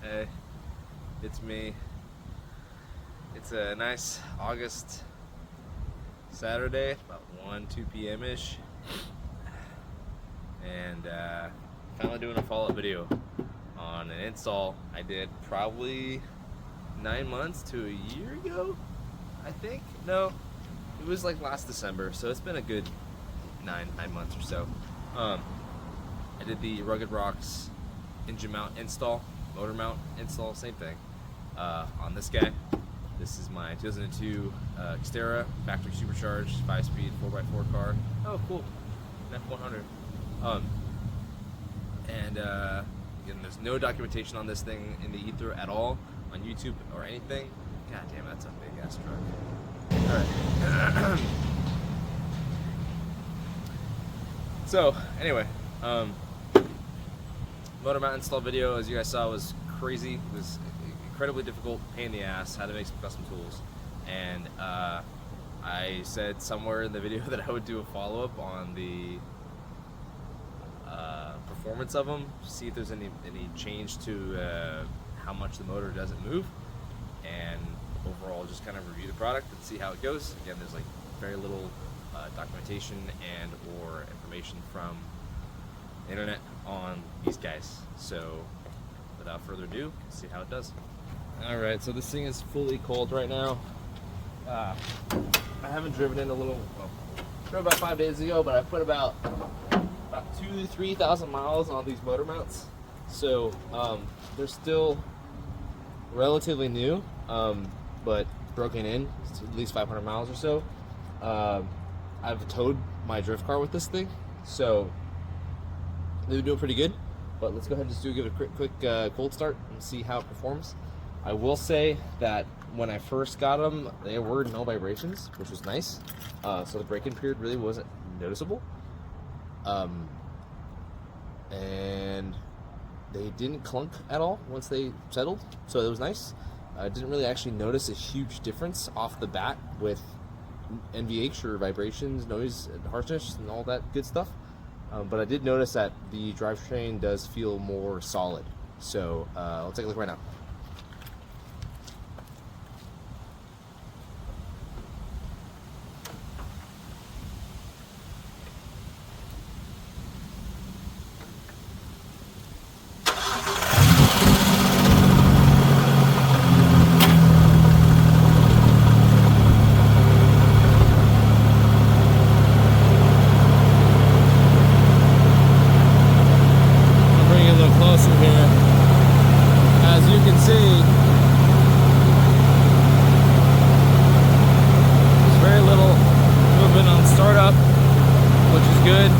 Hey, it's me. It's a nice August Saturday, about 2 p.m.-ish. And finally doing a follow-up video on an install I did probably 9 months to a year ago, I think. No, it was like last December, so it's been a good nine months or so. I did the Rugged Rocks engine mount install, motor mount install, same thing, on this guy. This is my 2002 Xterra factory supercharged 5-speed 4x4 car. Oh, cool, an F100. Again, there's no documentation on this thing in the ether at all on YouTube or anything. God damn, that's a big ass truck. All right. So anyway, motor mount install video, as you guys saw, was crazy. It was incredibly difficult, pain in the ass. Had to make some custom tools, and I said somewhere in the video that I would do a follow-up on the performance of them, see if there's any change to how much the motor doesn't move, and overall just kind of review the product and see how it goes. Again, there's like very little documentation and or information from the internet on these guys. So without further ado, let's see how it does. All right, so this thing is fully cold right now. I haven't driven in a little, well, drove about 5 days ago, but I put about 2,000 to 3,000 miles on these motor mounts. So they're still relatively new, but broken in, it's at least 500 miles or so. I've towed my drift car with this thing, so they're doing pretty good. But let's go ahead and just give it a quick cold start and see how it performs. I will say that when I first got them, there were no vibrations, which was nice. So the break-in period really wasn't noticeable. And they didn't clunk at all once they settled, so it was nice. I didn't really actually notice a huge difference off the bat with NVH or vibrations, noise, and harshness, and all that good stuff. But I did notice that the drivetrain does feel more solid. So let's take a look right now. Good,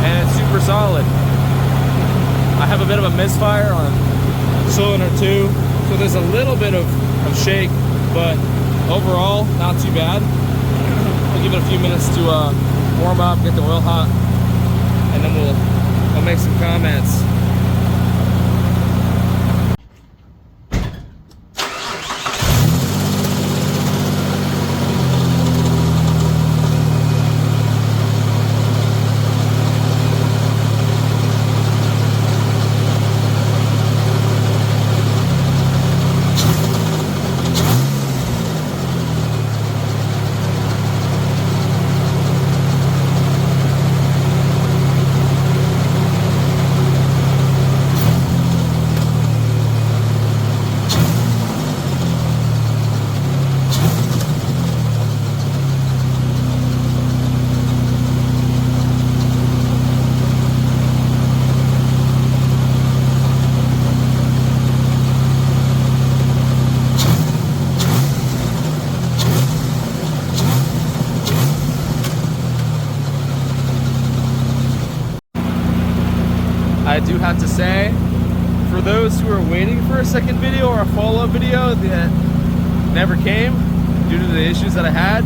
and it's super solid. I have a bit of a misfire on cylinder 2, so there's a little bit of shake, but overall not too bad. I'll give it a few minutes to warm up, get the oil hot, and then we'll make some comments. I do have to say, for those who are waiting for a second video or a follow-up video that never came due to the issues that I had,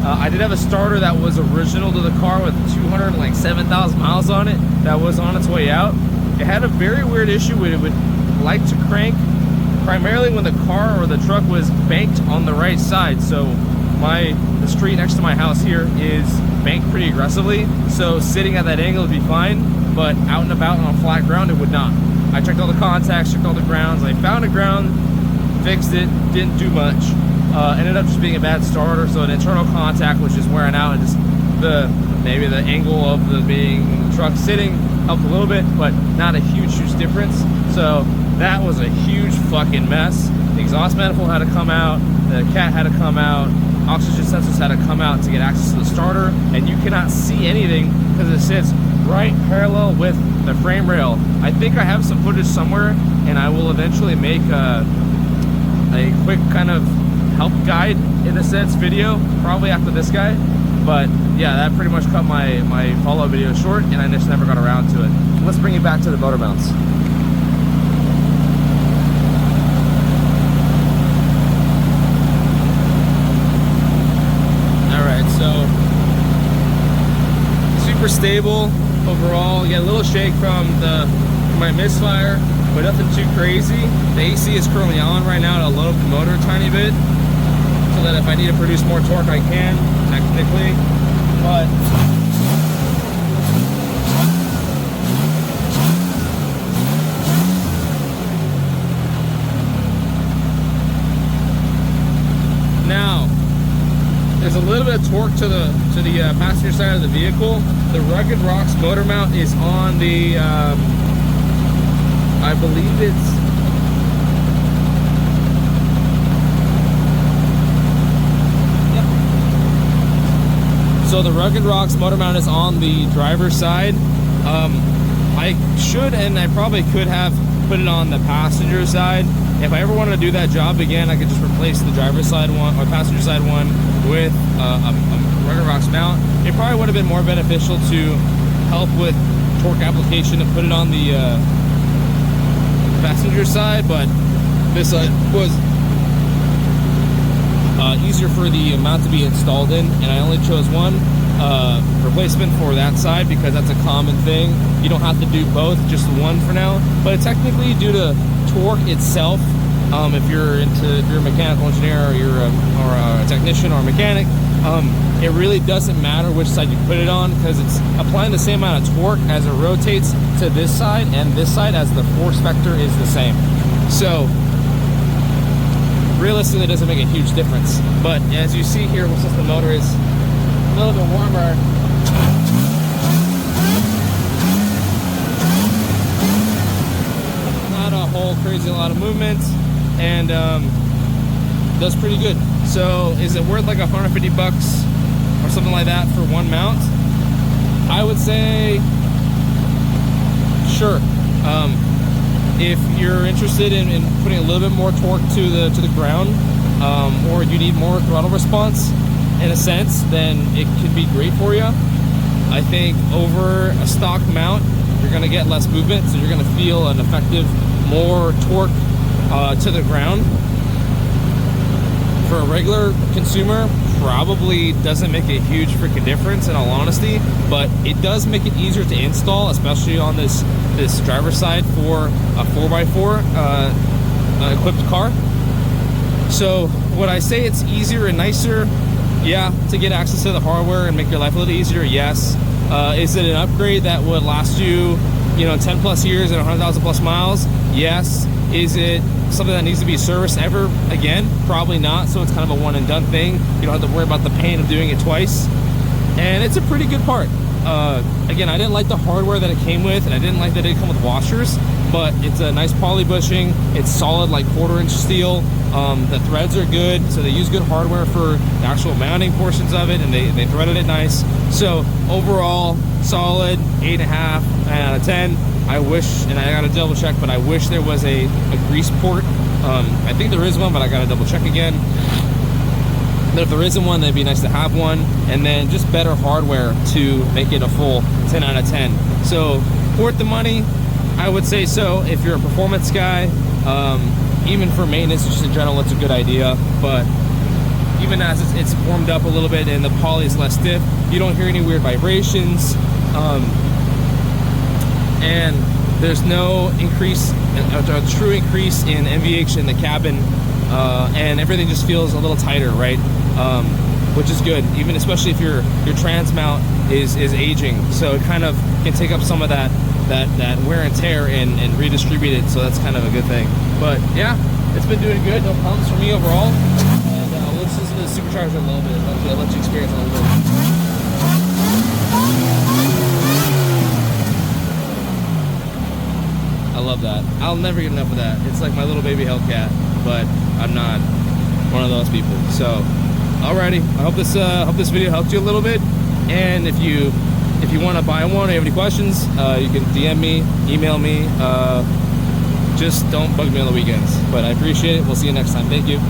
I did have a starter that was original to the car with 207,000 miles on it that was on its way out. It had a very weird issue where it would like to crank primarily when the car or the truck was banked on the right side. So the street next to my house here is banked pretty aggressively, so sitting at that angle would be fine, but out and about on flat ground it would not. I checked all the contacts, checked all the grounds. I found a ground, fixed it, didn't do much. Ended up just being a bad starter, so an internal contact was just wearing out, and just maybe the angle of the truck sitting helped a little bit, but not a huge difference. So that was a huge fucking mess. The exhaust manifold had to come out, the cat had to come out, oxygen sensors had to come out to get access to the starter, and you cannot see anything because it sits right parallel with the frame rail. I think I have some footage somewhere, and I will eventually make a quick kind of help guide, in a sense, video, probably after this guy. But yeah, that pretty much cut my follow-up video short, and I just never got around to it. Let's bring it back to the motor mounts. Alright, so super stable overall. You get a little shake from my misfire, but nothing too crazy. The AC is currently on right now to load up the motor a tiny bit, so that if I need to produce more torque, I can, technically. But now there's a little bit of torque to the passenger side of the vehicle. The Rugged Rocks motor mount is on the I believe it's so the Rugged Rocks motor mount is on the driver's side. I should, and I probably could have put it on the passenger side. If I ever wanted to do that job again, I could just replace the driver's side one or passenger side one with a Rugged Rocks mount. It probably would have been more beneficial to help with torque application and put it on the passenger side, but this side was easier for the mount to be installed in, and I only chose one replacement for that side because that's a common thing. You don't have to do both, just one for now. But technically, due to torque itself, if you're a mechanical engineer or you're a technician or a mechanic, it really doesn't matter which side you put it on, because it's applying the same amount of torque as it rotates to this side and this side, as the force vector is the same. So realistically, it doesn't make a huge difference. But as you see here, since the motor is a little bit warmer, not a whole crazy lot of movement, and does pretty good. So is it worth like $150 or something like that for one mount? I would say sure. If you're interested in putting a little bit more torque to the ground, or you need more throttle response in a sense, then it could be great for you. I think over a stock mount, you're going to get less movement, so you're going to feel an effective more torque to the ground. For a regular consumer, probably doesn't make a huge freaking difference, in all honesty, but it does make it easier to install, especially on this driver's side for a 4x4 equipped car. So would I say it's easier and nicer? Yeah, to get access to the hardware and make your life a little easier, yes. Is it an upgrade that would last you, 10 plus years and 100,000 plus miles? Yes. Is it something that needs to be serviced ever again? Probably not. So it's kind of a one and done thing. You don't have to worry about the pain of doing it twice. And it's a pretty good part. Again, I didn't like the hardware that it came with, and I didn't like that it didn't come with washers, but it's a nice poly bushing. It's solid, like 1/4-inch steel. The threads are good, so they use good hardware for the actual mounting portions of it, and they threaded it nice. So overall, solid 8.5, 9 out of 10. I wish, and I gotta double check, but I wish there was a grease port. I think there is one, but I gotta double check again. But if there isn't one, it'd be nice to have one. And then just better hardware to make it a full 10 out of 10. So worth the money, I would say so. If you're a performance guy, even for maintenance, just in general, it's a good idea. But even as it's warmed up a little bit and the poly is less stiff, you don't hear any weird vibrations. And there's no increase, a true increase in NVH in the cabin, and everything just feels a little tighter, right? Which is good, even especially if your trans mount is aging, so it kind of can take up some of that that wear and tear and redistribute it, so that's kind of a good thing. But yeah, it's been doing good, no problems for me overall. And let's listen to the Supercharged a little bit. I'll let you experience it a little bit. I love that. I'll never get enough of that. It's like my little baby Hellcat, but I'm not one of those people. So, alrighty. I hope this video helped you a little bit. And if you want to buy one or you have any questions, you can DM me, email me. Just don't bug me on the weekends. But I appreciate it. We'll see you next time. Thank you.